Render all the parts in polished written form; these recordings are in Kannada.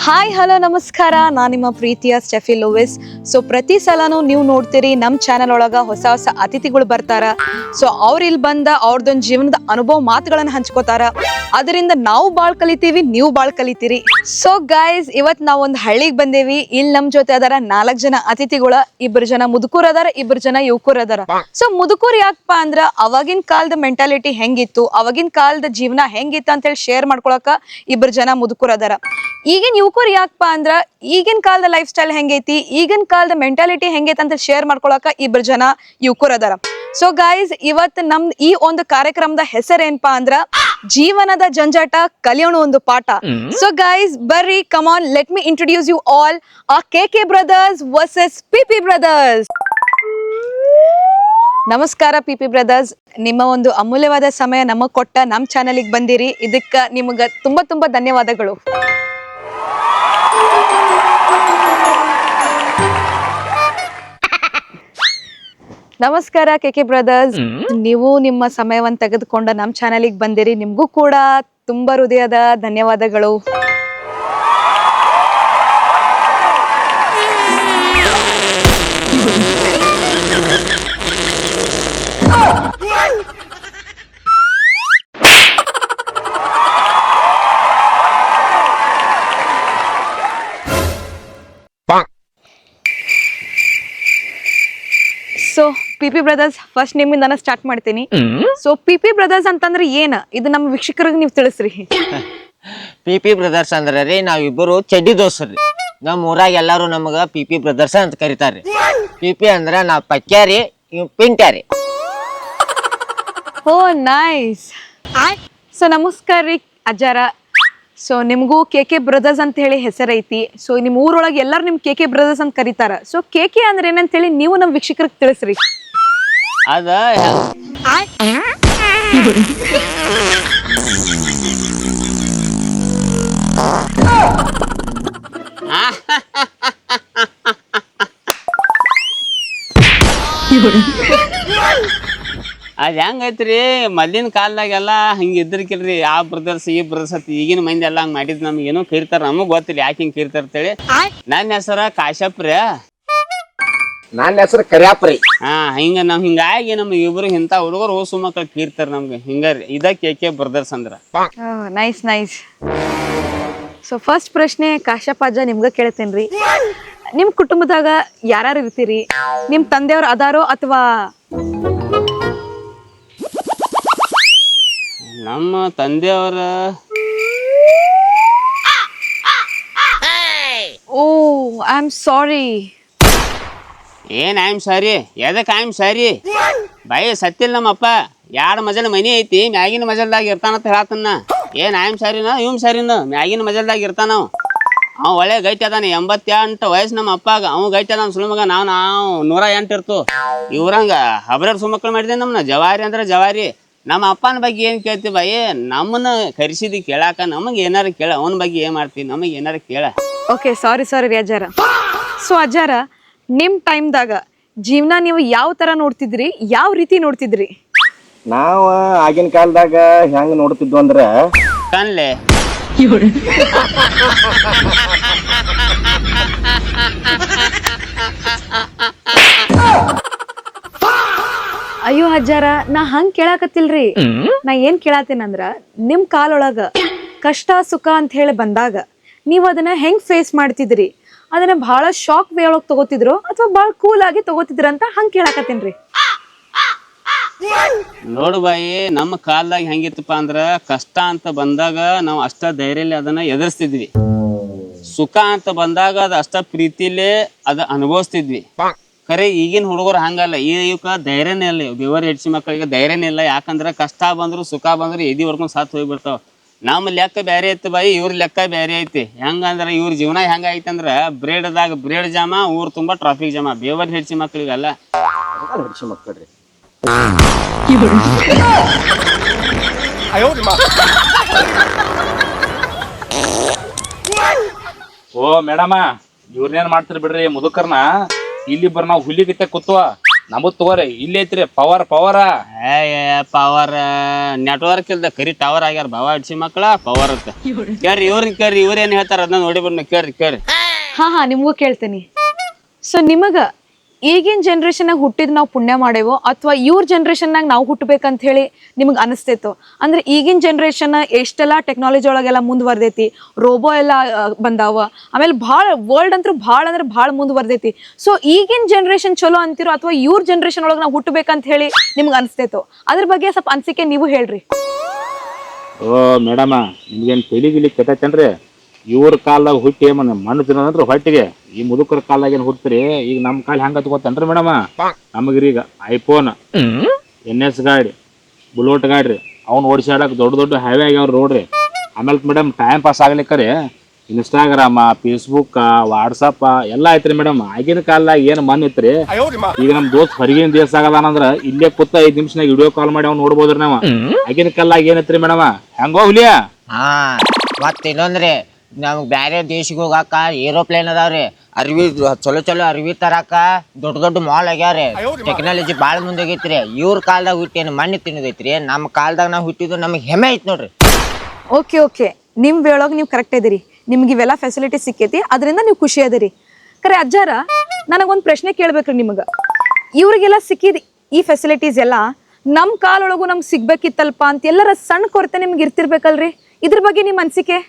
ಹಾಯ್ ಹಲೋ ನಮಸ್ಕಾರ, ನಾನು ನಿಮ್ಮ ಪ್ರೀತಿಯ ಸ್ಟೆಫಿ ಲೂಯಿಸ್. ಸೊ ಪ್ರತಿ ಸಲನೂ ನೀವು ನೋಡ್ತೀರಿ ನಮ್ಮ ಚಾನಲ್ ಒಳಗ ಹೊಸ ಹೊಸ ಅತಿಥಿಗಳು ಬರ್ತಾರ. ಸೊ ಅವ್ರು ಇಲ್ಲಿ ಬಂದ ಅವ್ರದೊಂದು ಜೀವನದ ಅನುಭವ ಮಾತುಗಳನ್ನ ಹಂಚ್ಕೋತಾರ. ಅದರಿಂದ ನಾವು ಬಾಳ್ ಕಲಿತೀವಿ, ನೀವು ಬಾಳ್ ಕಲಿತೀರಿ. ಸೊ ಗೈಸ್, ಇವತ್ ನಾವ್ ಒಂದು ಹಳ್ಳಿಗೆ ಬಂದೇವಿ. ಇಲ್ಲಿ ನಮ್ ಜೊತೆ ಅದಾರ 4 ಜನ ಅತಿಥಿಗಳ. 2 ಜನ ಮುದುಕೂರ್ ಅದಾರ, 2 ಜನ ಯುವಕೂರ್ ಅದಾರ. ಸೊ ಮುದುಕೂರ್ ಯಾಕಪ್ಪ ಅಂದ್ರ ಅವಾಗಿನ ಕಾಲದ ಮೆಂಟಾಲಿಟಿ ಹೆಂಗಿತ್ತು, ಅವಾಗಿನ ಕಾಲದ ಜೀವನ ಹೆಂಗಿತ್ತು ಅಂತ ಹೇಳಿ ಶೇರ್ ಮಾಡ್ಕೊಳಕ 2 ಜನ ಮುದುಕೂರ್ ಅದಾರ. ಈಗಿನ ಯುವಕರು ಯಾಕಪ್ಪ ಅಂದ್ರ ಈಗಿನ ಕಾಲದ ಲೈಫ್ ಸ್ಟೈಲ್ ಹೆಂಗೈತಿ, ಈಗಿನ ಕಾಲದ ಮೆಂಟಾಲಿಟಿ ಹೆಂಗೈತಿ ಅಂತ ಶೇರ್ ಮಾಡ್ಕೊಳಕ 2 ಜನ ಯುವಕರು ಅದಾರ. ಸೊ ಗೈಸ್, ಇವತ್ತು ನಮ್ದು ಈ ಒಂದು ಕಾರ್ಯಕ್ರಮದ ಹೆಸರೇನಪ್ಪಾ ಅಂದ್ರ ಜೀವನದ ಜಂಜಾಟ ಕಲಿಯೋಣ ಒಂದು ಪಾಠ. ಸೊ ಗೈಸ್ ಬರ್ರಿ, come on, let me introduce you all ಆ KK ಬ್ರದರ್ಸ್ ವರ್ಸಸ್ PP ಬ್ರದರ್ಸ್. ನಮಸ್ಕಾರ PP ಬ್ರದರ್ಸ್, ನಿಮ್ಮ ಒಂದು ಅಮೂಲ್ಯವಾದ ಸಮಯ ನಮಗ್ ಕೊಟ್ಟ ನಮ್ಮ ಚಾನಲ್ಗೆ ಬಂದಿರಿ. ಇದಕ್ಕ ನಿಮಗ ತುಂಬಾ ತುಂಬಾ ಧನ್ಯವಾದಗಳು. ನಮಸ್ಕಾರ KK ಬ್ರದರ್ಸ್, ನೀವು ನಿಮ್ಮ ಸಮಯವನ್ನು ತೆಗೆದುಕೊಂಡ ನಮ್ಮ ಚಾನಲ್ಗೆ ಬಂದಿರಿ. ನಿಮ್ಗೂ ಕೂಡ ತುಂಬಾ ಹೃದಯದ ಧನ್ಯವಾದಗಳು. ಸೊ PP ಬ್ರದರ್ಸ್, ಫಸ್ಟ್ ನಿಮ್ಮಿಂದ ನಾನು ಸ್ಟಾರ್ಟ್ ಮಾಡ್ತೀನಿ. ಸೊ PP ಬ್ರದರ್ಸ್ ಅಂತಂದ್ರೆ ಏನ, ಇದು ನಮ್ಮ ವೀಕ್ಷಕರಿಗೆ ನೀವು ತಿಳಿಸ್ರಿ. PP ಬ್ರದರ್ಸ್ ಅಂದ್ರೆ ರೀ, ನಾವಿಬ್ಬರು ಚಡ್ಡಿ ದೋಸ್ತರು. ನಮ್ಮ ಊರಾಗ ಎಲ್ಲಾರು ನಮಗ PP ಬ್ರದರ್ಸ್ ಅಂತ ಕರೀತಾರ್ರಿ. PP ಅಂದ್ರ ನಾವ್ ಪಕ್ಯಾರಿ, ಇವ್ ಪಿಂಟ್ಯಾರಿ. ಓ ನೈಸ್. ಸೊ ನಮಸ್ಕಾರ ರೀ ಅಜ್ಜಾರ. ಸೊ ನಿಮಗೂ KK ಬ್ರದರ್ಸ್ ಅಂತ ಹೇಳಿ ಹೆಸರೈತಿ. ಸೊ ನಿಮ್ ಊರೊಳಗೆ ಎಲ್ಲಾರು ನಿಮ್ KK ಬ್ರದರ್ಸ್ ಅಂತ ಕರೀತಾರ. ಸೊ KK ಅಂದ್ರೆ ಏನಂತ ಹೇಳಿ ನೀವು ನಮ್ಮ ವೀಕ್ಷಕರಿಗೆ ತಿಳಿಸ್ರಿ. ಅದ ಅದ್ ಹೆಂಗೈತ್ರಿ, ಮೊದ್ಲಿನ ಕಾಲದಾಗೆಲ್ಲ ಹಿಂಗ ಇದ್ರಕಿಲ್ರಿ. ಆ ಬ್ರದರ್ಸ್ ಈ ಬ್ರದರ್ಸ್ ಅಂತ. ಈಗಿನ ಮಂದಿ ಎಲ್ಲ ಹಂಗ ಮಾಡಿದ್ ನಮ್ಗೆ ಏನೋ ಕರಿತಾರ, ನಮಗ್ ಗೊತ್ತಿಲ್ಲ ಯಾಕೆ ಹಿಂಗ್ ಕರಿತಾರ ಅಂತೇಳಿ. ನನ್ನ ಹೆಸರ ಕಾಶ್ಯಪ್ರಿ. ನನ್ನ ಹೆಸರು ಕರ್ಯಾಪ್ರಿ. ಹಿಂಗಾಗಿ ನಮ್ ಇಬ್ರು ಇಂತ ಹುಡುಗರು ಹೋಸು ಮಕ್ಳು ಕೀರ್ತಾರ ನಮ್ಗೆ. ಹಿಂಗಾರಿ ಇದ KK ಬ್ರದರ್ಸ್ ಅಂದ್ರ. Nice nice. ಸೊ ಫಸ್ಟ್ ಪ್ರಶ್ನೆ ಕಾಶ್ಯಪ್ ಅಜ್ಜ ನಿಮ್ಗ ಕೇಳ್ತೇನ್ರಿ. ನಿಮ್ ಕುಟುಂಬದಾಗ ಯಾರು ಇರ್ತೀರಿ? ನಿಮ್ ತಂದೆಯವ್ರು ಅದಾರೋ ಅಥವಾ? ನಮ್ಮ ತಂದೆಯವರ ಓ ಐ ಆಮ್ ಸಾರಿ. ಏನ್ ಐ ಆಮ್ ಸಾರಿ? ಎದಕ್ ಐ ಆಮ್ ಸಾರಿ? ಬಾಯಿ ಸತ್ತಿಲ್ಲ ನಮ್ಮಪ್ಪ. 2 ಮಜಲ್ ಮನಿ ಐತಿ, ಮ್ಯಾಗಿನ ಮಜಲ್ದಾಗ ಇರ್ತಾನಂತ ಹೇಳತ್ತನ್ನ. ಏನ್ ಐ ಆಮ್ ಸಾರಿನ ಇವ್ ಸಾರಿನ? ಮ್ಯಾಗಿನ ಮಜಲ್ದಾಗ ಇರ್ತಾನ. ಅವ್ ಒಳ್ಳೆ ಗೈತಿ ಅದಾನ, 88 ವಯಸ್ಸು ನಮ್ಮ ಅಪ್ಪಾಗ. ಅವ್ ಗೈತಿ ಅದಾನ ಸುಳ್ಮಗ. ನಾವು 108 ಇರ್ತು. ಇವ್ರಂಗ ಹಬ್ರರ್ ಸುಮಕ್ಳು ಮಾಡಿದೆ ನಮ್ನ. ಜವಾರಿ ಅಂದ್ರೆ ಜವಾರಿ. ನಮ್ಮ ಅಪ್ಪನ ಬಗ್ಗೆ ಏನ್ ಕೇಳ್ತಿ ಬಾಯಿ? ನಮ್ಮನ್ನ ಕರಿಸಿದಿ ಕೇಳಾಕ, ನಮಗೆ ಏನಾರ ಕೇಳ. ಅವನ ಬಗ್ಗೆ ಏನ್ ಮಾಡ್ತೀವಿ, ನಮಗೆ ಏನಾರ ಕೇಳ. ಓಕೆ, ಸಾರಿ ರೀ ಅಜ್ಜಾರ. ಸೊ ಅಜ್ಜಾರ, ನಿಮ್ ಟೈಮ್ದಾಗ ಜೀವನ ನೀವು ಯಾವ ತರ ನೋಡ್ತಿದ್ರಿ, ಯಾವ ರೀತಿ ನೋಡ್ತಿದ್ರಿ? ನಾವ ಆಗಿನ ಕಾಲದಾಗ ಹೆಂಗ್ ನೋಡ್ತಿದ್ವು ಅಂದ್ರ ಕನ್ಲೆ ಅಯ್ಯೋ ಅಜ್ಜಾರ, ನಾ ಹಂಗ್ ಕೇಳಾಕತ್ತಿಲ್ರಿ. ನಾ ಏನ್ ಕೇಳತ್ತೇನಂದ್ರ, ನಿಮ್ ಕಾಲೊಳಗ ಕಷ್ಟ ಸುಖ ಅಂತ ಹೇಳಿ ಬಂದಾಗ ನೀವ್ ಅದನ್ನ ಹೆಂಗ್ ಫೇಸ್ ಮಾಡ್ತಿದ್ರಿ? ಅದನ್ನ ಬಹಳ ಶಾಕ್ ವೇ ಒಳಗ್ ತಗೋತಿದ್ರು ಅಥವಾ ಬಹಳ ಕೂಲ್ ಆಗಿ ತಗೋತಿದ್ರ ಅಂತ ಹಂಗ್ ಕೇಳಾಕತ್ತೇನ್ರಿ. ನೋಡು ಬಾಯಿ, ನಮ್ಮ ಕಾಲದಾಗ ಹೆಂಗಿತ್ತಪ್ಪ ಅಂದ್ರ ಕಷ್ಟ ಅಂತ ಬಂದಾಗ ನಾವು ಅಷ್ಟ ಧೈರ್ಯಲಿ ಅದನ್ನ ಎದುರಿಸ್ತಿದ್ವಿ. ಸುಖ ಅಂತ ಬಂದಾಗ ಅದ ಅಷ್ಟ ಪ್ರೀತಿಲೇ ಅದ ಅನುಭವಿಸ್ತಿದ್ವಿ. ಖರೆ ಈಗಿನ ಹುಡುಗರು ಹಂಗಲ್ಲ. ಇವಕ್ಕ ಧೈರ್ಯನೇ ಇಲ್ಲ. ಬೆವರ್ ಹೆಡ್ಸಿ ಮಕ್ಕಳಿಗೆ ಧೈರ್ಯನೇ ಇಲ್ಲ. ಯಾಕಂದ್ರೆ ಕಷ್ಟ ಬಂದ್ರು ಸುಖ ಬಂದ್ರು ಎದಿ ಹೊಡ್ಕೊಂಡು ಸಾತ್ ಹೋಗ್ಬಿಡ್ತಾವ. ನಮ್ಮ ಲೆಕ್ಕ ಬೇರೆ ಐತಿ ಬಾಯಿ, ಇವ್ರ ಲೆಕ್ಕ ಬೇರೆ ಐತಿ. ಹೆಂಗಂದ್ರ ಇವ್ರ ಜೀವನ ಹೆಂಗ ಐತಿ ಅಂದ್ರ ಬ್ರೇಡ್ದಾಗ ಬ್ರೇಡ್ ಜಾಮ, ಊರ್ ತುಂಬಾ ಟ್ರಾಫಿಕ್ ಜಾಮ. ಬೇವರ್ ಹೆಡ್ಸಿ ಮಕ್ಕಳಿಗಲ್ಲ. ಹಡ್ಸಿ ಮಕ್ಕಳ್ರಿ. ಓ ಮೇಡಮ, ಇವ್ರನ್ನೇನ್ ಮಾಡ್ತೀರಿ ಬಿಡ್ರಿ ಮುದುಕರ್ನ. ಇಲ್ಲಿ ನಾವು ಹುಲಿಗಿತ್ತೆ ಕೂತ್ವ ನಮಗ್ ತಗೋರಿ ಇಲ್ಲಿ ಐತ್ರಿ ಪವರ್ ಪವರ್ ನೆಟ್ವರ್ಕ್ ಇಲ್ದ ಕರಿ ಟವರ್ ಆಗ್ಯಾರ ಬಾವ ಅಡ್ಸಿ ಮಕ್ಕಳ ಪವರ್ ಅಂತ ಕೇಳ್ರಿ ಇವ್ರನ್ನ ಕೇಳ್ರಿ ಇವ್ರೇನ್ ಹೇಳ್ತಾರ ಅದನ್ನ ನೋಡಿ ಬಂದ್ ಕೇಳ್ರಿ ಹಾ ನಿಮಗೂ ಕೇಳ್ತೀನಿ. ಸೊ ನಿಮಗ ಈಗಿನ ಜನ್ರೇಷನ್ನಾಗ ಹುಟ್ಟಿದ್ ನಾವು ಪುಣ್ಯ ಮಾಡೇವೋ ಅಥವಾ ಇವ್ರ ಜನ್ರೇಷನ್ನಾಗ ನಾವು ಹುಟ್ಟಬೇಕಂತ ಹೇಳಿ ನಿಮ್ಗೆ ಅನಿಸ್ತೈತೋ? ಅಂದ್ರೆ ಈಗಿನ ಜನ್ರೇಷನ್ ಎಷ್ಟೆಲ್ಲ ಟೆಕ್ನಾಲಜಿ ಒಳಗೆಲ್ಲ ಮುಂದುವರ್ದೈತಿ, ರೋಬೋ ಎಲ್ಲ ಬಂದಾವ, ಆಮೇಲೆ ಭಾಳ ವರ್ಲ್ಡ್ ಅಂತೂ ಭಾಳ ಮುಂದುವರ್ದೈತಿ. ಸೊ ಈಗಿನ ಜನ್ರೇಷನ್ ಚಲೋ ಅಂತಿರೋ ಅಥವಾ ಇವ್ರ ಜನ್ರೇಷನ್ ಒಳಗೆ ನಾವು ಹುಟ್ಟಬೇಕಂತ ಹೇಳಿ ನಿಮ್ಗೆ ಅನಿಸ್ತೈತೋ? ಅದ್ರ ಬಗ್ಗೆ ಸ್ವಲ್ಪ ಅನಿಸಿಕೆ ನೀವು ಹೇಳ್ರಿ. ಓ ಮೇಡಮ, ನಿಮ್ಗೇನು ತೆಲಿಗಿಲಿ ಕೆಟ್ಟೈತೇನ್ರಿ? ಇವ್ರ ಕಾಲದಾಗ ಹುಟ್ಟಿ ಮಣ್ಣು ತಿನ್ನೋದಂದ್ರೆ ಹೊಟ್ಟಿಗೆ, ಈ ಮುದುಕರ ಕಾಲದಾಗ ಏನು ಹುಡ್ತೀರಿ? ಈಗ ನಮ್ಮ ಕಾಲ ಹೆಂಗ ಗೊತ್ತೇನ್ರಿ ಮೇಡಮ? ನಮಗ್ರಿ ಈಗ ಐಫೋನ್, NS ಗಾಡಿ, ಬುಲೋಟ್ ಗಾಡಿ ಅವ್ನು ಓಡಿಸಾಡಕ್ಕೆ ದೊಡ್ಡ ಹೈವೇ ಆಗ್ಯಾವ್ರಿ ರೋಡ್ರಿ. ಆಮೇಲೆ ಮೇಡಮ್ ಟೈಮ್ ಪಾಸ್ ಆಗ್ಲಿಕ್ಕರಿ ಇನ್ಸ್ಟಾಗ್ರಾಮ, ಫೇಸ್ಬುಕ್, ವಾಟ್ಸಪ್ ಎಲ್ಲ ಐತ್ರಿ ಮೇಡಮ್. ಆಗಿನ ಕಾಲದಾಗ ಏನು ಮನ್ ಇತ್ರಿ. ಈಗ ನಮ್ ದೋಸ್ತ್ ಹೊರಗಿನ ದೇಶ ಆಗದಾನಂದ್ರ ಇಲ್ಲೇ ಕೂತ 5 ನಿಮಿಷನಾಗ ವಿಡಿಯೋ ಕಾಲ್ ಮಾಡಿ ಅವ್ನು ನೋಡ್ಬೋದ್ರಿ ನಾವ. ಆಗಿನ ಕಾಲದಾಗ ಏನೈತ್ರಿ ಮೇಡಮ? ಹೆಂಗೋ ಹುಲಿಯಾ? ಹಾ ಮತ್ತ ಇನ್ನೊಂದ್ರಿ, ನಮ್ಗೆ ಬ್ಯಾರೆ ದೇಶಕ್ಕೆ ಹೋಗಾಕ ಏರೋಪ್ಲೇನ್ ಅದಾವ್ರಿ, ಚಲೋ ಅರ್ವಿ ತರಾಕ ದೊಡ್ಡ ಮಾಲ್ ಆಗ್ಯಾವ್ರಿ. ಟೆಕ್ನಾಲಜಿ ಭಾಳ ಮುಂದಾಗೈತ್ರಿ. ಇವ್ರ ಕಾಲದಾಗ ಹುಟ್ಟೇನು ಮಣ್ಣು ತಿನ್ನೋದೈತ್ರಿ. ನಮ್ಮ ಕಾಲದಾಗ ನಾವು ಹುಟ್ಟಿದ್ದು ನಮಗೆ ಹೆಮ್ಮೆ ಐತಿ ನೋಡ್ರಿ. ಓಕೆ ನಿಮ್ ವೇಳಾಗ ನೀವು ಕರೆಕ್ಟ್ ಇದೀರಿ. ನಿಮ್ಗೆ ಇವೆಲ್ಲ ಫೆಸಿಲಿಟಿ ಸಿಕ್ಕೈತಿ, ಅದರಿಂದ ನೀವು ಖುಷಿ ಅದೀರಿ. ಕರೆ ಅಜ್ಜಾರ, ನನಗೊಂದು ಪ್ರಶ್ನೆ ಕೇಳ್ಬೇಕ್ರಿ ನಿಮಗೆ. ಇವ್ರಿಗೆಲ್ಲ ಸಿಕ್ಕಿದ ಈ ಫೆಸಿಲಿಟೀಸ್ ಎಲ್ಲ ನಮ್ಮ ಕಾಲೊಳಗೂ ನಮ್ಗೆ ಸಿಗ್ಬೇಕಿತ್ತಲ್ಪ ಅಂತ ಎಲ್ಲರ ಸಣ್ಣ ಕೊರತೆ ನಿಮ್ಗೆ ಇರ್ತಿರ್ಬೇಕಲ್ರಿ? ಇದ್ರ ಬಗ್ಗೆ ನಿಮ್ಮ ಅನಿಸಿಕೆ?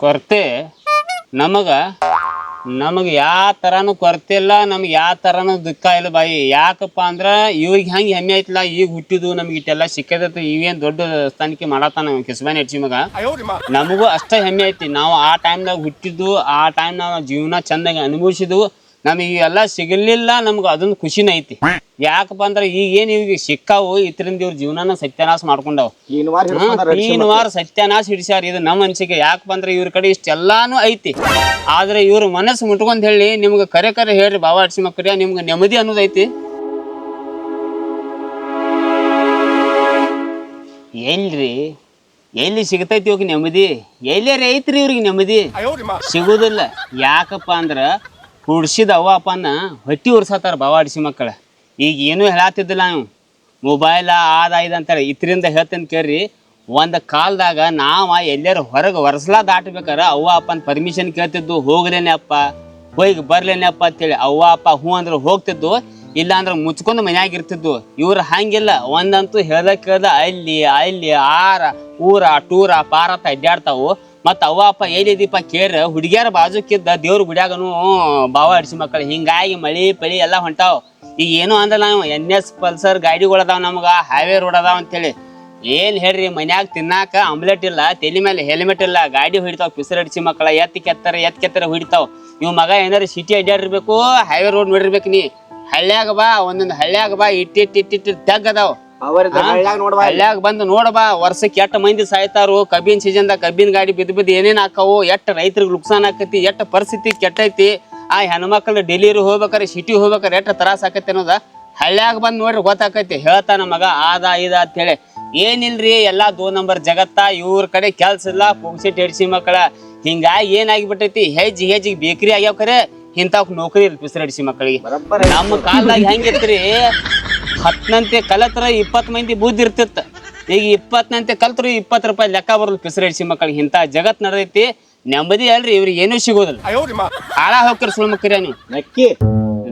ಕೊರತೆ ನಮಗೆ ಯಾವ ಥರನೂ ಕೊರತೆ ಇಲ್ಲ, ನಮ್ಗೆ ಯಾವ ಥರನೂ ದುಃಖ ಇಲ್ಲ ಬಾಯಿ. ಯಾಕಪ್ಪ ಅಂದ್ರೆ ಇವ್ರಿಗೆ ಹೆಂಗೆ ಹೆಮ್ಮೆ ಐತಿಲ್ಲ, ಈಗ ಹುಟ್ಟಿದ್ದು ನಮ್ಗೆ ಇಟ್ಟೆಲ್ಲ ಸಿಕ್ಕದೈತಿ. ಇವೇನು ದೊಡ್ಡ ಸ್ಥಾನಕ್ಕೆ ಮಾಡತ್ತಾನ ಕಿಸ್ಬಾನಿ ಅಡ್ಸಿ ಮಗ. ನಮಗೂ ಅಷ್ಟೇ ಹೆಮ್ಮೆ ಐತಿ. ನಾವು ಆ ಟೈಮ್ದಾಗ ಹುಟ್ಟಿದ್ದು, ಆ ಟೈಮ್ ನಾವು ಜೀವನ ಚಂದಾಗಿ ಅನುಭವಿಸಿದ್ವು. ನಮಗೆ ಇವೆಲ್ಲ ಸಿಗಲಿಲ್ಲ, ನಮ್ಗೆ ಅದೊಂದು ಖುಷಿನ ಐತಿ. ಯಾಕಪ್ಪ ಅಂದ್ರೆ ಈಗೇನು ಇವ್ರಿಗೆ ಸಿಕ್ಕಾವು, ಇದರಿಂದ ಇವ್ರ ಜೀವನನ ಸತ್ಯನಾಶ ಮಾಡ್ಕೊಂಡಾವ. ಈಗಿನ ವಾರ ಸತ್ಯನಾಶ ಹಿಡಿಸ್ಯಾರ. ಇದು ನಮ್ಮ ಅನಿಸಿಕೆ. ಯಾಕಪ್ಪ ಅಂದ್ರೆ ಇವ್ರ ಕಡೆ ಇಷ್ಟೆಲ್ಲಾನು ಐತಿ, ಆದ್ರೆ ಇವ್ರ ಮನಸ್ಸು ಮುಟ್ಕೊಂಡ್ ಹೇಳಿ ನಿಮ್ಗೆ ಕರೆ ಹೇಳ್ರಿ ಬಾವ ಅಡ್ಸಿ ಮಕ್ಕಳ, ನಿಮ್ಗೆ ನೆಮ್ಮದಿ ಅನ್ನೋದು ಐತಿ. ಎಲ್ಲಿ ಸಿಗತೈತಿ ಇವಾಗ ನೆಮ್ಮದಿ? ಎಲ್ಲಾರ ಐತ್ರಿ ಇವ್ರಿಗೆ ನೆಮ್ಮದಿ? ಸಿಗುದಿಲ್ಲ. ಯಾಕಪ್ಪ ಅಂದ್ರ ಕುಡ್ಸಿದ ಅವ್ವ ಅಪ್ಪನ ಹೊಟ್ಟಿ ಉರ್ಸತ್ತಾರ ಬಾವ ಅಡ್ಸಿ ಮಕ್ಕಳ. ಈಗ ಏನೂ ಹೇಳತ್ತಿದ್ದಿಲ್ಲ ನಾವು, ಮೊಬೈಲ ಆದ ಅಂತಾರೆ. ಇದರಿಂದ ಹೇಳ್ತೇನೆ ಕೇಳ್ರಿ. ಒಂದು ಕಾಲದಾಗ ನಾವು ಎಲ್ಲಾರು ಹೊರಗೆ ವರ್ಷಲಾ ದಾಟಬೇಕಾರ ಅವ್ವ ಅಪ್ಪನ ಪರ್ಮಿಷನ್ ಕೇಳ್ತಿದ್ದು. ಹೋಗ್ಲೇನೆ ಅಪ್ಪ, ಹೋಗಿ ಬರ್ಲೇನೆ ಅಪ್ಪ ಅಂತೇಳಿ. ಅವ್ವ ಅಪ್ಪ ಹ್ಞೂ ಅಂದ್ರೆ ಹೋಗ್ತಿದ್ದು, ಇಲ್ಲ ಅಂದ್ರೆ ಮುಚ್ಕೊಂಡು ಮನ್ಯಾಗ ಇರ್ತಿದ್ವು. ಇವ್ರು ಹಂಗಿಲ್ಲ. ಒಂದಂತೂ ಕೇಳ್ದ ಅಲ್ಲಿ ಆರ ಊರ ಟೂರ ಪಾರತ್ತ ಅಡ್ಡಾಡ್ತಾವು. ಮತ್ತು ಅವ್ವ ಅಪ್ಪ ಎಲ್ಲಿದ್ದೀಪ ಕೇಳ್ರ ಹುಡುಗಿಯರ ಬಾಜುಕಿದ್ದ ದೇವ್ರ ಗುಡಿಯಾಗನು ಬಾವ ಅಡ್ಸಿ ಮಕ್ಕಳು. ಹಿಂಗಾಗಿ ಮಳಿ ಪಳಿ ಎಲ್ಲ ಹೊಂಟಾವ್. ಈಗ ಏನು ಅಂದ್ರೆ ನಾವು NS ಪಲ್ಸರ್ ಗಾಡಿಗಳದಾವ, ನಮ್ಗೆ ಹೈವೇ ರೋಡ್ ಅದಾವ ಅಂತೇಳಿ. ಏನ್ ಹೇಳ್ರಿ, ಮನ್ಯಾಗ ತಿನ್ನಾಕ ಆಮ್ಲೆಟ್ ಇಲ್ಲ, ತಲೆ ಮೇಲೆ ಹೆಲ್ಮೆಟ್ ಇಲ್ಲ, ಗಾಡಿ ಹೊಡಿತಾವ್ ಪಿಸರ್ ಅಡ್ಸಿ ಮಕ್ಕಳ. ಎತ್ ಕೆತ್ತರ ಹೊಡಿತಾವ್. ಇವ್ ಮಗ ಏನಾರು ಸಿಟಿ ಅಡ್ಡಾಡಿರ್ಬೇಕು, ಹೈವೇ ರೋಡ್ ನೋಡಿರ್ಬೇಕು. ನೀ ಹಳ್ಳ್ಯಾಗ ಬಾ, ಒಂದೊಂದು ಹಳ್ಳ್ಯಾಗ ಬಾ, ಇಟ್ಟಿಟ್ಟು ತೆಗ್ಗದಾವ್. ಹಳ್ಳ್ಯಾಗ ಬಂದು ನೋಡಬಾ, ವರ್ಷಕ್ಕೆ ಎಷ್ಟ್ ಮಂದಿ ಸಾಯ್ತಾರು. ಕಬ್ಬಿನ ಸೀಸನ್ದಾಗ ಕಬ್ಬಿನ ಗಾಡಿ ಬಿದ್ದು ಏನೇನ್ ಹಾಕಾವು, ಎಷ್ಟ್ ರೈತರಿಗೆ ನುಕ್ಸಾನ್ ಆಕತಿ, ಎಷ್ಟ್ ಪರಿಸ್ಥಿತಿ ಕೆಟ್ಟೈತಿ. ಆ ಹೆಣ್ಮಕ್ಳು ಡೆಲಿವರಿ ಹೋಗ್ಬೇಕಾರೆ, ಸಿಟಿ ಹೋಗ್ಬೇಕಾರೆ ಎಷ್ಟ್ ತ್ರಾಸ ಆಕತಿ ಅನ್ನೋದ ಹಳ್ಳ್ಯಾಗ ಬಂದು ನೋಡ್ರಿ ಗೊತ್ತಾಕೈತಿ. ಹೇಳ್ತಾನ ಮಗ ಆದ ಅಂತ ಹೇಳಿ. ಏನಿಲ್ರಿ, ಎಲ್ಲಾ 2 ನಂಬರ್ ಜಗತ್ತ. ಇವ್ರ ಕಡೆ ಕೆಲ್ಸ ಇಲ್ಲ, ಪುಗ್ಸಿಟ್ ಅಡ್ಸಿ ಮಕ್ಕಳ. ಹಿಂಗಾಗಿ ಏನಾಗಿಬಿಟ್ಟೈತಿ, ಹೆಜ್ಜಿಗೆ ಬೇಕ್ರಿ ಆಗ್ಯಾವ. ಖರೆ ಇಂಥವ್ಕ ನೌಕರಿ ಇರ್ಲಿ ಪಿಸರ್ ಅಡ್ಸಿ ಮಕ್ಕಳಿಗೆ. ನಮ್ಮ ಕಾಲದಾಗ ಹೆಂಗಿತ್ರಿ, 10ನಂತೆ ಕಲತ್ರ 20 ಮಂದಿ ಬುದ್ಧಿ ಇರ್ತಿತ್ತು. ಈಗ 20ನಂತೆ ಕಲ್ತ್ರು 20 ರೂಪಾಯಿ ಲೆಕ್ಕ ಬರಲ್ಲ ಪಿಸರ್ ಅಡ್ಸಿ ಮಕ್ಕಳಿಗೆ. ಇಂಥ ಜಗತ್ ನಡೆದೈತಿ. ನೆಮ್ಮದಿ ಅಲ್ರಿ ಇವ್ರಿಗೆ ಏನೂ ಸಿಗೋದಿಲ್ಲ. ಹಾಳ ಹೋಗ್ರಿ ಸುಳ್ಳು ಮಕ್ಕಳ ನೀವು.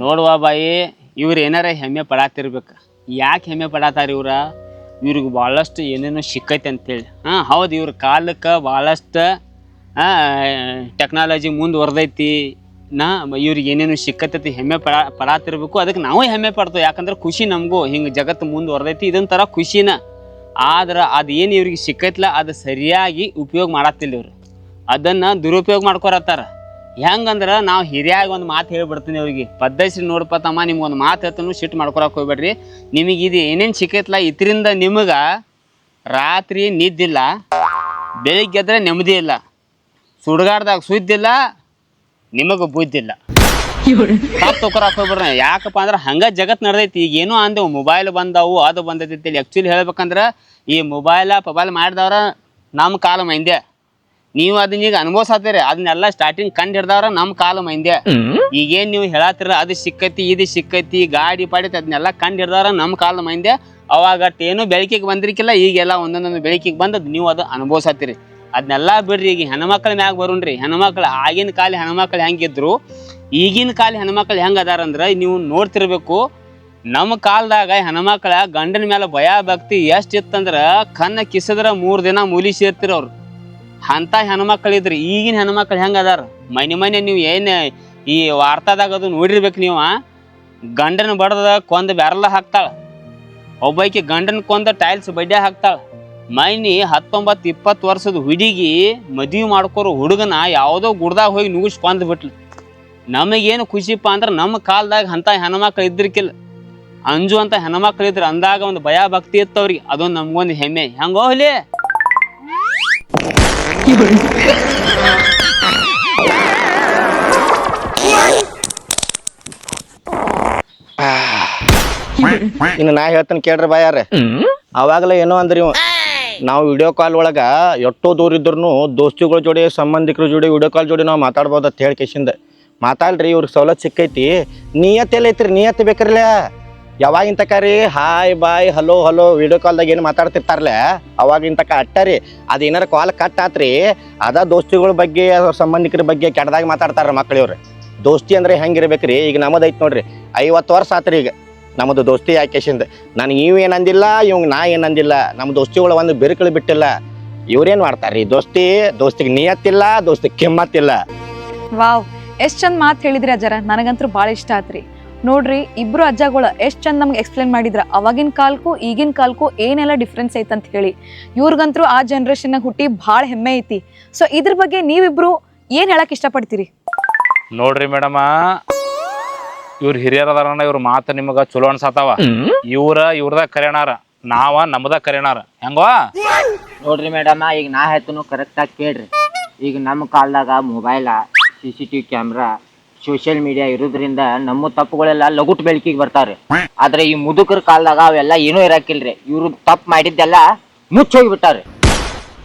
ನೋಡುವ ಬಾಯಿ, ಇವ್ರು ಏನಾರ ಹೆಮ್ಮೆ ಪಡಾತಿರ್ಬೇಕು. ಯಾಕೆ ಹೆಮ್ಮೆ ಪಡಾತಾರ ಇವ್ರಿಗೆ ಭಾಳಷ್ಟು ಏನೇನೋ ಸಿಕ್ಕೈತಿ ಅಂತೇಳಿ. ಹೌದು, ಇವ್ರ ಕಾಲಕ್ಕೆ ಭಾಳಷ್ಟು ಟೆಕ್ನಾಲಜಿ ಮುಂದುವರ್ದೈತಿ. ಇವ್ರಿಗೆ ಏನೇನು ಸಿಕ್ಕತ್ತೈತಿ, ಹೆಮ್ಮೆ ಪಡಾತಿರ್ಬೇಕು. ಅದಕ್ಕೆ ನಾವು ಹೆಮ್ಮೆ ಪಡ್ತೇವೆ. ಯಾಕಂದ್ರೆ ಖುಷಿ ನಮಗೂ, ಹಿಂಗೆ ಜಗತ್ತು ಮುಂದುವರ್ದೈತಿ, ಇದೊಂಥರ ಖುಷಿನ. ಆದ್ರೆ ಅದು ಏನು ಇವ್ರಿಗೆ ಸಿಕ್ಕೈತಿಲ್ಲ, ಅದು ಸರಿಯಾಗಿ ಉಪಯೋಗ ಮಾಡತ್ತಿಲ್ಲ ಇವ್ರು. ಅದನ್ನು ದುರುಪಯೋಗ ಮಾಡ್ಕೊರತ್ತಾರ. ಹೆಂಗಂದ್ರೆ ನಾವು ಹಿರಿಯಾಗಿ ಒಂದು ಮಾತು ಹೇಳ್ಬಿಡ್ತೀನಿ ಅವ್ರಿಗೆ, ಪದ್ಧತಿ ನೋಡಪ್ಪ ತಮ್ಮ, ನಿಮ್ಗೊಂದು ಮಾತು ಹೇಳ್ತಾನು, ಸಿಟ್ಟು ಮಾಡ್ಕೊಳಕ್ಕೆ ಹೋಗ್ಬೇಡ್ರಿ. ನಿಮಗೆ ಇದು ಏನೇನು ಸಿಕ್ಕೈತಿಲ್ಲ, ಇದರಿಂದ ನಿಮಗೆ ರಾತ್ರಿ ನಿದ್ದಿಲ್ಲ, ಬೆಳಿಗ್ಗೆ ಎದ್ರೆ ನೆಮ್ಮದಿ ಇಲ್ಲ, ಸುಡ್ಗಾಡ್ದಾಗ ಸುದ್ದಿಲ್ಲ, ನಿಮಗೆ ಬುದ್ಧಿಲ್ಲ. ತಪ್ಪು ತೊಕೊರಕ್ಕೆ ಹೋಗ್ಬಿಡ್ರಿ. ಯಾಕಪ್ಪ ಅಂದ್ರೆ ಹಂಗೆ ಜಗತ್ತು ನಡೆದೈತಿ. ಈಗ ಏನೋ ಅಂದೆವು, ಮೊಬೈಲ್ ಬಂದವು, ಅದು ಬಂದೈತಿ ಅಂತೇಳಿ. ಆ್ಯಕ್ಚುಲಿ ಹೇಳ್ಬೇಕಂದ್ರೆ ಈ ಮೊಬೈಲ್ ಮಾಡಿದವ್ರ ನಮ್ಮ ಕಾಲ ಮಂದ್ಯ. ನೀವು ಅದನ್ನ ಈಗ ಅನುಭವಿಸತ್ತೀರಿ. ಅದನ್ನೆಲ್ಲ ಸ್ಟಾರ್ಟಿಂಗ್ ಕಂಡು ಹಿಡ್ದವ್ರ ನಮ್ಮ ಕಾಲ ಮಂದ್ಯ. ಈಗೇನ್ ನೀವು ಹೇಳತ್ತೀರ ಅದು ಸಿಕ್ಕತಿ ಇದು ಸಿಕ್ಕತಿ ಗಾಡಿ ಪಾಡಿತಿ ಅದನ್ನೆಲ್ಲ ಕಂಡು ಹಿಡ್ದವ್ರ ನಮ್ಮ ಕಾಲ ಮಂದ್ಯ. ಅವಾಗ ಏನು ಬೆಳಕಿಗೆ ಬಂದಿರ್ಕಿಲ್ಲ, ಈಗೆಲ್ಲ ಒಂದೊಂದೊಂದು ಬೆಳಕಿಗೆ ಬಂದದ್ ನೀವು ಅದು ಅನುಭವಿಸತ್ತೀರಿ. ಅದನ್ನೆಲ್ಲ ಬಿಡ್ರಿ. ಈಗ ಹೆಣ್ಮಕ್ಳ ಮ್ಯಾಗ ಬರೋಣ್ರಿ. ಹೆಣ್ಮಕ್ಳು ಆಗಿನ ಕಾಲ ಹೆಣ್ಮಕ್ಳು ಹೆಂಗಿದ್ರು ಈಗಿನ ಕಾಲ ಹೆಣ್ಮಕ್ಳು ಹೆಂಗ್ ಅದಾರಂದ್ರ ನೀವು ನೋಡ್ತಿರ್ಬೇಕು. ನಮ್ಮ ಕಾಲದಾಗ ಹೆಣ್ಮಕ್ಳ ಗಂಡನ ಮೇಲೆ ಭಯ ಭಕ್ತಿ ಎಷ್ಟಿತ್ತಂದ್ರ ಕಣ್ಣ ಕಿಸದ್ರ 3 ದಿನ ಮೂಲಿ ಸೇರ್ತಿರ ಅವ್ರು. ಅಂತ ಹೆಣ್ಮಕ್ಳಿದ್ರಿ. ಈಗಿನ ಹೆಣ್ಮಕ್ಳು ಹೆಂಗ ಅದಾರ ಮನೆ ನೀವು ಏನ್ ಈ ವಾರ್ತಾದಾಗ ಅದು ನೋಡಿರ್ಬೇಕು ನೀವು. ಗಂಡನ ಬಡದ ಕೊಂದ ಬ್ಯಾರಲ್ಲ ಹಾಕ್ತಾಳ, ಒಬ್ಬಾಕಿ ಗಂಡನ ಕೊಂದ ಟೈಲ್ಸ್ ಬಡ್ಡೆ ಹಾಕ್ತಾಳ. ಮೈನಿ 19-20 ವರ್ಷದ ಹುಡುಗಿ ಮದ್ವಿ ಮಾಡ್ಕೋರು ಹುಡುಗನ ಯಾವುದೋ ಗುಡ್ದಾಗ ಹೋಗಿ ನುಗ್ಗಿಸಿ ಕೊಂದ್ ಬಿಟ್ಲು. ನಮಗೇನು ಖುಷಿಪ್ಪ ಅಂದ್ರೆ ನಮ್ಮ ಕಾಲದಾಗ ಅಂತ ಹೆಣ್ಮಕ್ಳು ಇದ್ರಿಕಿಲ್ಲ, ಅಂಜು ಅಂತ ಹೆಣ್ಮಕ್ಳು ಇದ್ರು. ಅಂದಾಗ ಒಂದು ಭಯ ಭಕ್ತಿ ಇತ್ತವ್ರಿಗೆ, ಅದೊಂದು ನಮ್ಗೊಂದು ಹೆಮ್ಮೆ. ಹೆಂಗೋ ಹೋಗ್ಲಿ ಇನ್ನು ನಾ ಹೇಳ್ತಾನೆ ಕೇಳ್ರಿ ಬಾಯಾರ. ಅವಾಗಲೇ ಏನೋ ಅಂದ್ರಿ ಇವ, ನಾವು ವಿಡಿಯೋ ಕಾಲ್ ಒಳಗ ಎಷ್ಟೋ ದೂರ ಇದ್ರು ದೋಸ್ತಿಗಳ ಜೋಡಿ ಸಂಬಂಧಿಕರ ಜೋಡಿ ವಿಡಿಯೋ ಕಾಲ್ ಜೋಡಿ ನಾವು ಮಾತಾಡ್ಬೋದು ಅಂತ ಹೇಳಿ ಕೇಸಿಂದ ಮಾತಾಡ್ರಿ. ಇವ್ರಿಗೆ ಸವಲತ್ತು ಸಿಕ್ಕೈತಿ. ನಿಯತ್ತೆಲ್ಲ ಐತ್ರಿ, ನಿಯತ್ತು ಬೇಕ್ರಲ್ಲ. ಯಾವಾಗಿನ ತಕ ರೀ hi bye hello hello video ಕಾಲ್ದಾಗ ಏನು ಮಾತಾಡ್ತಿರ್ತಾರಲ್ಲ ಅವಾಗಿನ ತಕ ಅಟ್ಟರಿ. ಅದು ಏನಾರ ಕಾಲ್ ಕಟ್ ಆತ್ರಿ ಅದ ದೋಸ್ತಿಗಳ ಬಗ್ಗೆ ಸಂಬಂಧಿಕರ ಬಗ್ಗೆ ಕೆಟ್ಟದಾಗ ಮಾತಾಡ್ತಾರ ಮಕ್ಳಿವ್ರು. ದೋಸ್ತಿ ಅಂದ್ರೆ ಹೆಂಗಿರ್ಬೇಕ್ರಿ? ಈಗ ನಮ್ಮದು ಐತಿ ನೋಡ್ರಿ, 50 ವರ್ಷ ಆತ್ರಿ ಈಗ ನಮ್ಮದು ದೋಸ್ತಿ ಯಾಕೆಶಿಂದ. ನನಗೆ ಇವ್ ಏನಂದಿಲ್ಲ, ಇವಂಗೆ ನಾ ಏನಂದಿಲ್ಲ. ನಮ್ಮ ದೋಸ್ತಿಗಳು ಒಂದು ಬೆರುಕಳು ಬಿಟ್ಟಿಲ್ಲ. ಇವ್ರೇನ್ ಮಾಡ್ತಾರ್ರಿ? ದೋಸ್ತಿಗೆ ನಿಯತ್ತಿಲ್ಲ, ದೋಸ್ತಿಗೆ ಕಿಮ್ಮತ್ತಿಲ್ಲ. ವಾವ್, ಎಷ್ಟ್ ಚಂದ ಮಾತು ಹೇಳಿದ್ರಿ ಅಜ್ಜರ. ನನಗಂತೂ ಭಾಳ ಇಷ್ಟ ಆತ್ರಿ. ನೋಡ್ರಿ, ಇಬ್ರು ಅಜ್ಜಗಳು ಎಷ್ಟ್ ಚಂದ ನಮ್ಗೆ ಎಕ್ಸ್ಪ್ಲೇನ್ ಮಾಡಿದ್ರ ಅವಾಗಿನ ಕಾಲಕ್ಕೂ ಈಗಿನ ಕಾಲಕ್ಕೂ ಏನೆಲ್ಲ ಡಿಫ್ರೆನ್ಸ್ ಐತಂತ ಹೇಳಿ. ಇವ್ರಿಗಂತೂ ಆ ಜನ್ರೇಷನ್ನಾಗ ಹುಟ್ಟಿ ಭಾಳ ಹೆಮ್ಮೆ ಐತಿ. ಸೊ ಇದ್ರ ಬಗ್ಗೆ ನೀವಿಬ್ರು ಏನ್ ಹೇಳಕ್ ಇಷ್ಟಪಡ್ತೀರಿ? ನೋಡ್ರಿ ಮೇಡಮ, ಇವ್ರ ಹಿರಿಯರ್ ಅದಾರ, ಇವ್ರ ಮಾತು ನಿಮಗ ಚಲೋ ಅನ್ಸತಾವ. ಇವ್ರದ ಕರೆಯಣಾರ, ನಾವ ನಮ್ದ ಕರೆಯಣಾರ. ಹೆಂಗೋ ನೋಡ್ರಿ ಮೇಡಮ್, ಈಗ ನಾ ಹೇಳ್ತನು ಕರೆಕ್ಟಾಗಿ ಕೇಳ್ರಿ. ಈಗ ನಮ್ಮ ಕಾಲದಾಗ mobile, CCTV camera, social media ಇರೋದ್ರಿಂದ ನಮ್ಮ ತಪ್ಪುಗಳೆಲ್ಲ ಲಗುಟ್ ಬೆಳಕಿಗೆ ಬರ್ತಾವ್ರಿ. ಆದ್ರೆ ಈ ಮುದುಕರ ಕಾಲದಾಗ ಅವೆಲ್ಲ ಏನೂ ಇರಾಕಿಲ್ರಿ. ಇವ್ರು ತಪ್ಪು ಮಾಡಿದ್ದೆಲ್ಲ ಮುಚ್ಚೋಗಿ ಬಿಟ್ಟಾರಿ.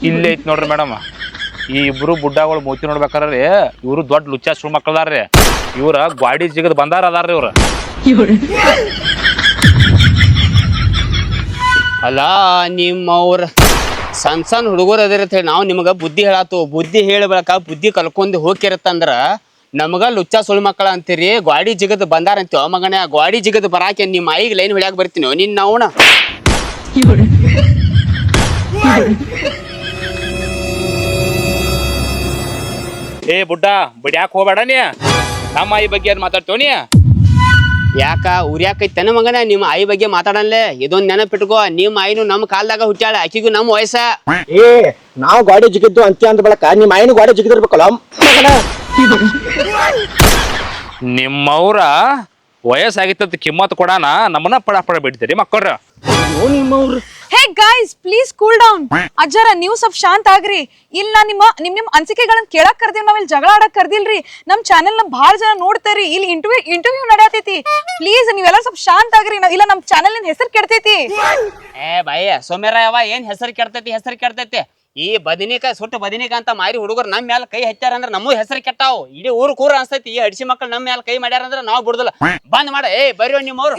ಇಲ್ಲೇ ಐತಿ ನೋಡ್ರಿ ಮೇಡಮ್, ಈ ಇಬ್ರು ಬುಡ್ಡಗಳು ಮೂತಿ ನೋಡ್ಬೇಕಾರ್ರಿ ಇವ್ರು ದೊಡ್ಡ ಲುಚ್ಚ ಸುಳ್ ಮಕ್ಕಳದಾರ್ರಿ. ಇವ್ರ ಗಾಡಿ ಜಿಗದ್ ಬಂದಾರ ಅದಾರ್ರಿ ಇವ್ರ. ಅಲ್ಲ ನಿಮ್ಮವ್ರ ಸಣ್ಣ ಹುಡುಗರು ಅದಿರ ಅಂತ ಹೇಳಿ ನಾವು ನಿಮ್ಗ ಬುದ್ಧಿ ಹೇಳಾತು. ಬುದ್ಧಿ ಹೇಳ ಬಳಕ ಬುದ್ಧಿ ಕಲ್ಕೊಂಡ್ ಹೋಗಿರತ್ತಂದ್ರ ನಮಗ ಲುಚ್ಚ ಸುಳ್ ಮಕ್ಕಳ ಅಂತೀರಿ. ಗಾಡಿ ಜಿಗದ್ ಬಂದಾರ ಅಂತೀವ ಮಗನ. ಗಾಡಿ ಜಿಗದ್ ಬರಾಕೆ ನಿಮ್ಮ ಐಗೆ ಲೈನ್ ಹೊಡ್ಯಾಕ ಬರ್ತೀನಿ ನಿನ್ನ ಅವನ. ಏ ಬುಡ್ಡ ಬಿಡ್ಯಾಕ ಹೋಗ್ಬೇಡ ನೀ. ನಮ್ಮ ಆಯಿ ಬಗ್ಗೆ ಏನ್ ಮಾತಾಡ್ತೇವ ನೀ? ಯಾಕ ಉರ್ಯಾಕೈತನ ಮಗನ ನಿಮ್ಮ ಆಯಿ ಬಗ್ಗೆ ಮಾತಾಡಲ್ಲೇ? ಇದೊಂದ್ ನೆನಪಿಟ್ಕೋ, ನಿಮ್ಮ ಆಯಿನು ನಮ್ಮ ಕಾಲದಾಗ ಹುಟ್ಟ್ಯಾಳ, ಆಕಿಗೂ ನಮ್ಮ ವಯಸ್ಸ. ಏ ನಾವು ಗಾಡಿ ಜಿಗಿದ್ದು ಅಂತ್ಯ ಅಂದ ಬಳಕ ನಿಮ್ಮ ಆಯಿನ ಗಾಡಿ ಜಿಗಿದಿರ್ಬೇಕಲ್ಲ ಮಗನ. ನಿಮ್ಮವ್ರ ವಯಸ್ಸಾಗಿತ್ತ ಕಿಮ್ಮತ್ ಕೊಡಾನ ನಮ್ಮನ್ನ ಪಡ ಬಿಡ್ತೀರಿ ಮಕ್ಕಳ್ರ. Hey guys, please cool down. ಅಜ್ಜರ ನೀವು ಸ್ವಲ್ಪ ಶಾಂತ ಆಗ್ರಿ. ಇಲ್ಲ ನಿಮ್ ಅನಿಸಿಕೆಗಳನ್ನ ಕೇಳಕ್ ಕರ್ದಿವ್, ನಾವ್ ಇಲ್ಲಿ ಜಗಳ ಆಡಕ್ ಕರ್ದಿಲ್ರಿ. ನಮ್ ಚಾನೆಲ್ ನ ಭಾಳ ಜನ ನೋಡ್ತಾರಿ. ಇಲ್ಲಿ ಇಂಟರ್ವ್ಯೂ ನಡೆಯತೈತಿ. ಪ್ಲೀಸ್ ನೀವೆಲ್ಲ ಸ್ವಲ್ಪ ಶಾಂತ ಆಗ್ರಿ. ಇಲ್ಲ ನಮ್ ಚಾನೆಲ್ ಹೆಸರು ಕೆಡ್ತೈತಿ. ಏ ಬಾಯ ಸೋಮ್ಯಾರ ಯಾವ ಏನ್ ಹೆಸರು ಕೆಡ್ತೈತಿ? ಈ ಬದನಿಕಾಯಿ ಸುಟ್ಟು ಬದನಿಕಾಯಿ ಅಂತ ಮಾರಿ ಹುಡುಗರು ನಮ್ಮ ಮ್ಯಾಲ ಕೈ ಹಚ್ಚಾರ ಅಂದ್ರ ನಮಗೂ ಹೆಸರು ಕೆಟ್ಟಾವು. ಇಡೀ ಊರು ಕೂರ ಅನ್ಸ್ತೈತಿ. ಈ ಅಡಿಸಿ ಮಕ್ಕಳು ನಮ್ಮ ಮ್ಯಾಲ ಕೈ ಮಾಡ್ಯಾರ ಅಂದ್ರ ನಾವು ಬಿಡುದಿಲ್ಲ. ಬಂದ್ ಮಾಡ. ಏ ಬರೀ ನಿಮ್ಮವ್ರು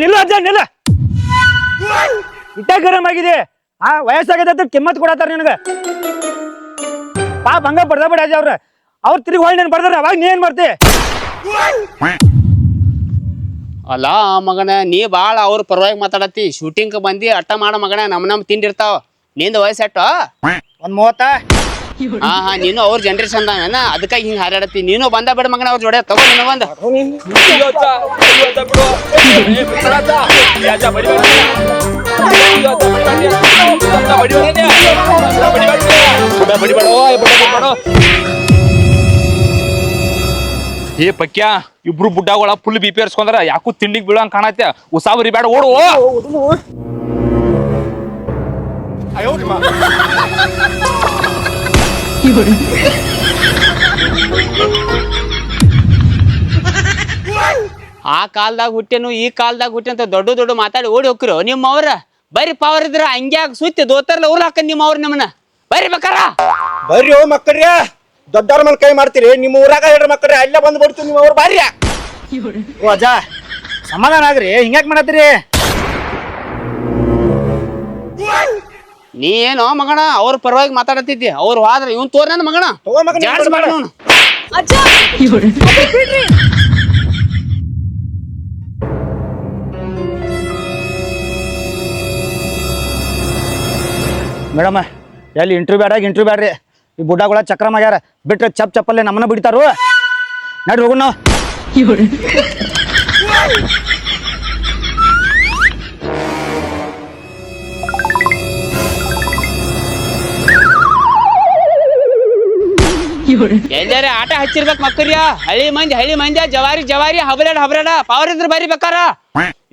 ನಿಲ್ಲ ಅಜ್ಜ ನಿಲ್ಲ. ಇಟ್ಟ ಗರಂ ಆಗಿದೆ. ವಯಸ್ಸಾಗದ ಕಿಮ್ಮತ್ ಕೊಡತ್ತಾರ ನಿನಗ. ಪಾಪ ಹಂಗ ಬಡ್ದ ಅಜ್ಜ ಅವ್ರ ತಿರುಗಿ ಹೊಳ್ ನೀನ್ ಬರ್ದಾರ. ಅವಾಗ ನೀ ಏನ್ ಮಾಡ್ತಿ? ಅಲ್ಲ ಮಗನ, ನೀ ಬಾಳ ಅವ್ರ ಪರವಾಗಿ ಮಾತಾಡತಿ. ಶೂಟಿಂಗ್ ಬಂದಿ ಅಟ್ಟ ಮಾಡ ಮಗನ. ನಮ್ ತಿಂಡಿರ್ತಾವ. ನಿಂದ ವಯಸ್ಸೆಟ್ಟ? ಒಂದ್ 30. ಹಾ ನೀನು ಅವ್ರ ಜನರೇಷನ್ ಅದಕ್ಕಾಗಿ ಹಿಂಗ್ ಹಾರಾಡತಿ. ನೀನು ಬಂದ ಬಿಡ ಮಗನ ಅವ್ರ ಜೋಡಿ. ತಗೋ ನಿನ್ನ ಬಂದ. ಏ ಪಕ್ಯ ಇಬ್ರು ಬುಡ್ಡಾಗಳ ಫುಲ್ ಬಿ ಪಿ ಏರ್ಸ್ಕೊಂಡ್ರ ಯಾಕೂ ತಿಂಡಿಗೆ ಬೀಳಂಗ್ ಕಾಣತ್ತೆ ಉಸಾಬರಿ ಬೇಡ ಓಡು ಆ ಕಾಲ್ದಾಗ ಹುಟ್ಟೆನು ಈ ಕಾಲ್ದಾಗ ಹುಟ್ಟೆ ಅಂತ ದೊಡ್ಡ ದೊಡ್ಡ ಮಾತಾಡಿ ಓಡಿ ಹೋಗ್ತಿರೋ ನಿಮ್ಮವ್ರ ಬರೀ ಪವರ್ ಇದ್ರ ಹಂಗ್ಯಾಗ ಸುತ್ತಿ ದೋತರ್ಲ ಊರ್ ಹಾಕ ನಿಮ್ಮವ್ರ ನಮ್ಮನ್ನ ಬರೀ ಬೇಕಾರ ಬರ್ರಿ ಓ ಮಕ್ಕಳ್ರಿ ದೊಡ್ಡವ್ರ ಮನ್ ಕೈ ಮಾಡ್ತೀರಿ ನಿಮ್ಮ ಊರಾಗ ಹೇಳ್ರಿ ಮಕ್ಕಳ್ರಿ ಅಲ್ಲೇ ಬಂದು ಬಿಡ್ತೀವಿ ನಿಮ್ಮ ಅವ್ರು ಬಾರ್ಯ ಓ ಅಜ್ಜ ಸಮಾಧಾನ ಆಗ್ರಿ ಹಿಂಗ್ಯಾಕ್ ಮಾಡತ್ತೀರಿ ನೀ ಏನೋ ಮಗಣ ಅವ್ರ ಪರವಾಗಿ ಮಾತಾಡತ್ತಿದ್ದಿ ಅವ್ರು ಹೋದ್ರ ಇವ್ನ್ ತೋರ್ ನನ್ನ ಮಗಣ ತಗೋ ಮಗನ ಜಾಡ್ಸ್ ಮಾಡು ಅವ್ನು. ಅಜ್ಜ ಅಜ್ಜ, ಬಿಡ್ರಿ. ಮೇಡಮ್ ಎಲ್ಲಿ ಇಂಟರ್ವ್ಯೂ ಬ್ಯಾಡ್ರಿ ಈ ಬುಡ್ಡಾಗಳ ಚಕ್ರ ಮಾಡ್ಯಾರ ಬಿಟ್ರೆ ಚಪ್ಪಲ್ಲೇ ನಮ್ಮನ್ನ ಬಿಡ್ತಾರು ನಡ್ರಿ ಹೋಗೋಣ ನಾವು ಎಲ್ಲಾರ ಆಟ ಹಚ್ಚಿರ್ಬೇಕು ಮಕ್ಕಳ್ಯ ಹಳ್ಳಿ ಮಂದಿ ಜವಾರಿ ಹಬರಾಡ ಪವರ್ ಇದ್ರ ಬರೀ ಬೇಕಾರ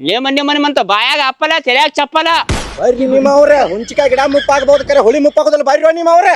ಏ ಮನೆ ಮಂತ ಬಾಯಾಗ ಅಪ್ಪಲ ತೆಲ್ಯಾಗ ಚಪ್ಪಲ ಬರ್ರಿ ನಿಮ್ಮ ಅವ್ರೆ ಹುಂಚಿಕಾಯಿ ಗಿಡ ಮುಪ್ಪಾಗಬಹುದು ಕರೆ ಹುಳಿ ಮುಪ್ಪಾಗೋದಿಲ್ಲ ಬರ್ರಿ ನಿಮ್ಮ ಅವ್ರೆ